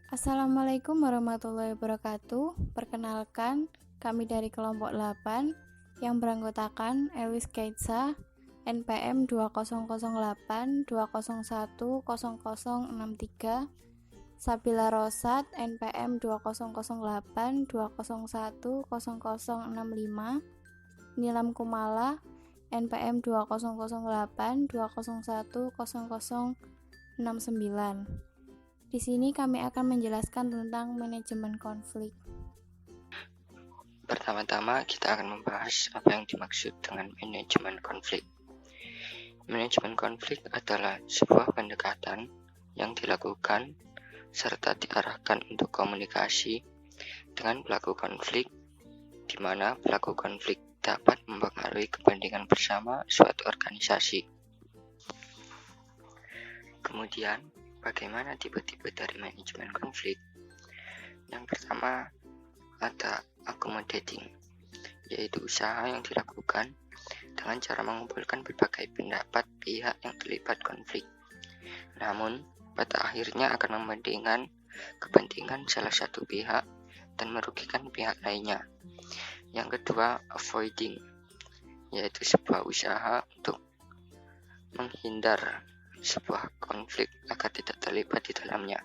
Assalamualaikum warahmatullahi wabarakatuh. Perkenalkan, kami dari kelompok 8 yang beranggotakan Ewis Kaitsa, NPM 2008 2010063, Sabila Rosat, NPM 2008 2010065, Nilam Kumala, NPM 2008 2010069. Di sini kami akan menjelaskan tentang manajemen konflik. Pertama-tama kita akan membahas apa yang dimaksud dengan manajemen konflik. Manajemen konflik adalah sebuah pendekatan yang dilakukan serta diarahkan untuk komunikasi dengan pelaku konflik, di mana pelaku konflik dapat mempengaruhi kepentingan bersama suatu organisasi. Kemudian, bagaimana tipe-tipe dari manajemen konflik? Yang pertama, ada accommodating, yaitu usaha yang dilakukan dengan cara mengumpulkan berbagai pendapat pihak yang terlibat konflik, namun pada akhirnya akan mementingkan kepentingan salah satu pihak dan merugikan pihak lainnya. Yang kedua, avoiding, yaitu sebuah usaha untuk menghindar sebuah konflik agar tidak terlibat di dalamnya.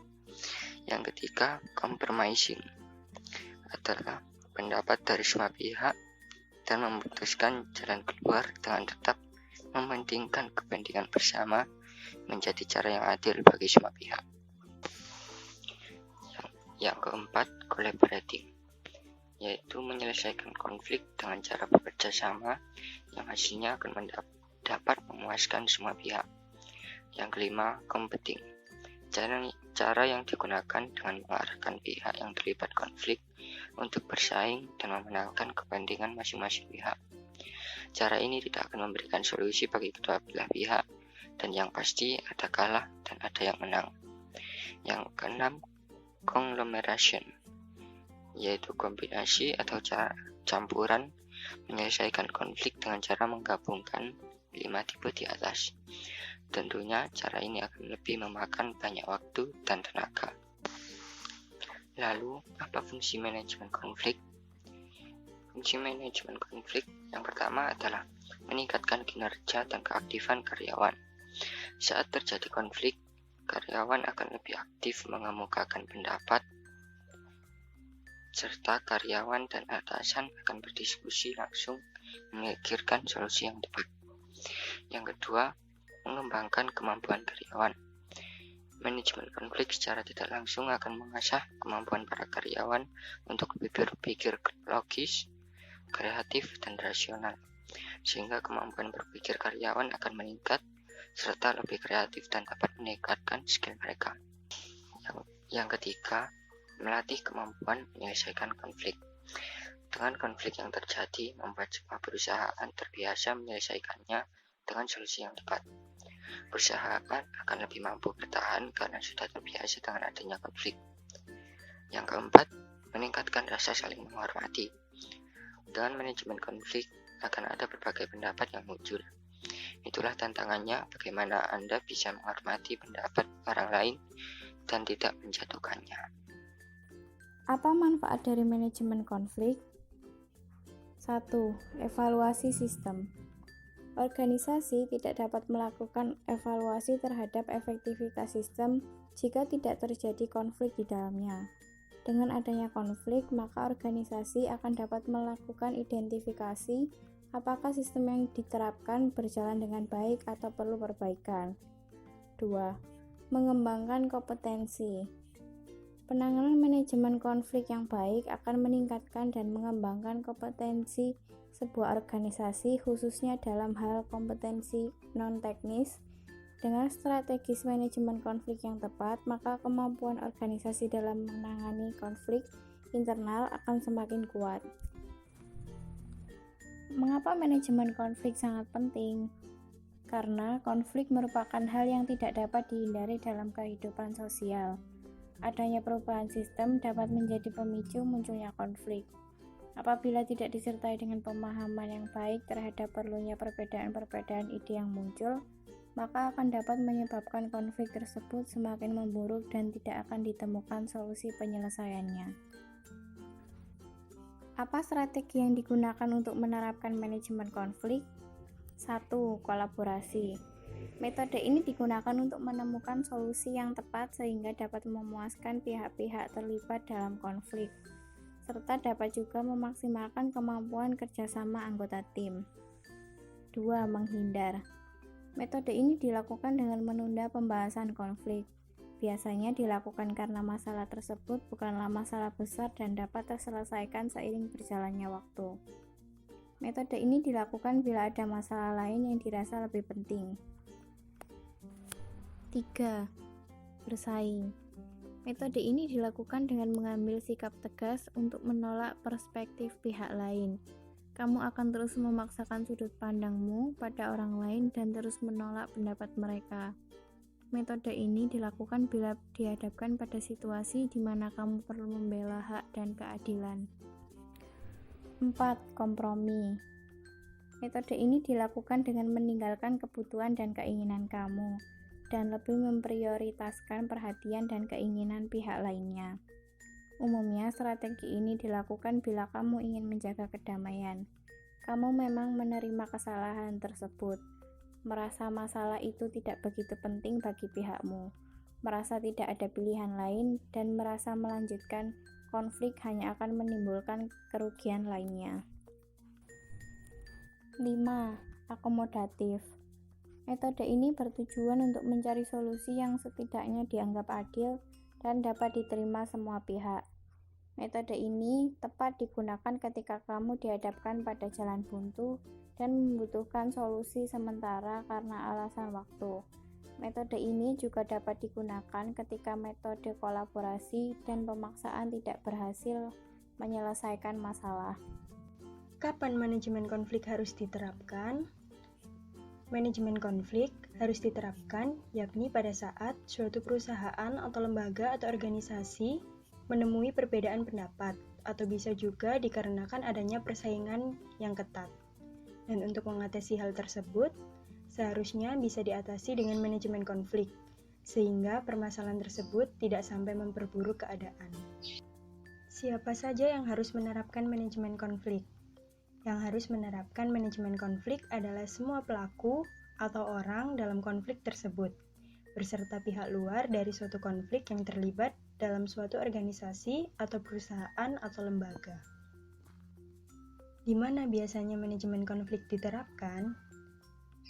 Yang ketiga, compromising, adalah pendapat dari semua pihak dan memutuskan jalan keluar dengan tetap mementingkan kepentingan bersama menjadi cara yang adil bagi semua pihak. Yang keempat, collaborating, yaitu menyelesaikan konflik dengan cara bekerja sama yang hasilnya akan dapat memuaskan semua pihak. Yang kelima, competing, cara yang digunakan dengan mengarahkan pihak yang terlibat konflik untuk bersaing dan memenangkan kepentingan masing-masing pihak. Cara ini tidak akan memberikan solusi bagi kedua belah pihak, dan yang pasti ada kalah dan ada yang menang. Yang keenam, conglomeration, yaitu kombinasi atau campuran menyelesaikan konflik dengan cara menggabungkan 5 tipe di atas. Tentunya cara ini akan lebih memakan banyak waktu dan tenaga. Lalu, apa fungsi manajemen konflik? Fungsi manajemen konflik yang pertama adalah meningkatkan kinerja dan keaktifan karyawan. Saat terjadi konflik, karyawan akan lebih aktif mengemukakan pendapat, serta karyawan dan atasan akan berdiskusi langsung memikirkan solusi yang tepat. Yang kedua, mengembangkan kemampuan karyawan. Manajemen konflik secara tidak langsung akan mengasah kemampuan para karyawan untuk berpikir logis, kreatif, dan rasional, sehingga kemampuan berpikir karyawan akan meningkat serta lebih kreatif dan dapat meningkatkan skill mereka. Yang ketiga, melatih kemampuan menyelesaikan konflik. Dengan konflik yang terjadi, membuat sebuah perusahaan terbiasa menyelesaikannya dengan solusi yang tepat. Perusahaan akan lebih mampu bertahan karena sudah terbiasa dengan adanya konflik. Yang keempat, meningkatkan rasa saling menghormati. Dengan manajemen konflik, akan ada berbagai pendapat yang muncul. Itulah tantangannya, bagaimana Anda bisa menghormati pendapat orang lain dan tidak menjatuhkannya. Apa manfaat dari manajemen konflik? 1. Evaluasi sistem. Organisasi tidak dapat melakukan evaluasi terhadap efektivitas sistem jika tidak terjadi konflik di dalamnya. Dengan adanya konflik, maka organisasi akan dapat melakukan identifikasi apakah sistem yang diterapkan berjalan dengan baik atau perlu perbaikan. 2. Mengembangkan kompetensi. Penanganan manajemen konflik yang baik akan meningkatkan dan mengembangkan kompetensi sebuah organisasi, khususnya dalam hal kompetensi non-teknis. Dengan strategis manajemen konflik yang tepat, maka kemampuan organisasi dalam menangani konflik internal akan semakin kuat. Mengapa manajemen konflik sangat penting? Karena konflik merupakan hal yang tidak dapat dihindari dalam kehidupan sosial. Adanya perubahan sistem dapat menjadi pemicu munculnya konflik. Apabila tidak disertai dengan pemahaman yang baik terhadap perlunya perbedaan-perbedaan ide yang muncul, maka akan dapat menyebabkan konflik tersebut semakin memburuk dan tidak akan ditemukan solusi penyelesaiannya. Apa strategi yang digunakan untuk menerapkan manajemen konflik? 1. Kolaborasi. Metode ini digunakan untuk menemukan solusi yang tepat sehingga dapat memuaskan pihak-pihak terlibat dalam konflik, serta dapat juga memaksimalkan kemampuan kerjasama anggota tim. 2. Menghindar. Metode ini dilakukan dengan menunda pembahasan konflik. Biasanya dilakukan karena masalah tersebut bukanlah masalah besar dan dapat terselesaikan seiring berjalannya waktu. Metode ini dilakukan bila ada masalah lain yang dirasa lebih penting. 3. Bersaing. Metode ini dilakukan dengan mengambil sikap tegas untuk menolak perspektif pihak lain. Kamu akan terus memaksakan sudut pandangmu pada orang lain dan terus menolak pendapat mereka. Metode ini dilakukan bila dihadapkan pada situasi di mana kamu perlu membela hak dan keadilan. 4. Kompromi. Metode ini dilakukan dengan meninggalkan kebutuhan dan keinginan kamu, dan lebih memprioritaskan perhatian dan keinginan pihak lainnya. Umumnya, strategi ini dilakukan bila kamu ingin menjaga kedamaian. Kamu memang menerima kesalahan tersebut, merasa masalah itu tidak begitu penting bagi pihakmu, merasa tidak ada pilihan lain, dan merasa melanjutkan konflik hanya akan menimbulkan kerugian lainnya. 5. Akomodatif. Metode ini bertujuan untuk mencari solusi yang setidaknya dianggap adil dan dapat diterima semua pihak. Metode ini tepat digunakan ketika kamu dihadapkan pada jalan buntu dan membutuhkan solusi sementara karena alasan waktu. Metode ini juga dapat digunakan ketika metode kolaborasi dan pemaksaan tidak berhasil menyelesaikan masalah. Kapan manajemen konflik harus diterapkan? Manajemen konflik harus diterapkan yakni pada saat suatu perusahaan atau lembaga atau organisasi menemui perbedaan pendapat, atau bisa juga dikarenakan adanya persaingan yang ketat. Dan untuk mengatasi hal tersebut, seharusnya bisa diatasi dengan manajemen konflik, sehingga permasalahan tersebut tidak sampai memperburuk keadaan. Siapa saja yang harus menerapkan manajemen konflik? Yang harus menerapkan manajemen konflik adalah semua pelaku atau orang dalam konflik tersebut, beserta pihak luar dari suatu konflik yang terlibat dalam suatu organisasi atau perusahaan atau lembaga. Di mana biasanya manajemen konflik diterapkan?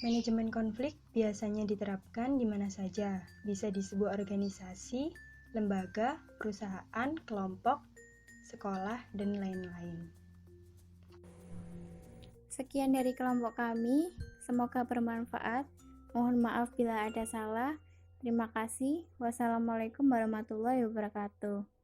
Manajemen konflik biasanya diterapkan di mana saja, bisa di sebuah organisasi, lembaga, perusahaan, kelompok, sekolah, dan lain-lain. Sekian dari kelompok kami, semoga bermanfaat. Mohon maaf bila ada salah. Terima kasih. Wassalamualaikum warahmatullahi wabarakatuh.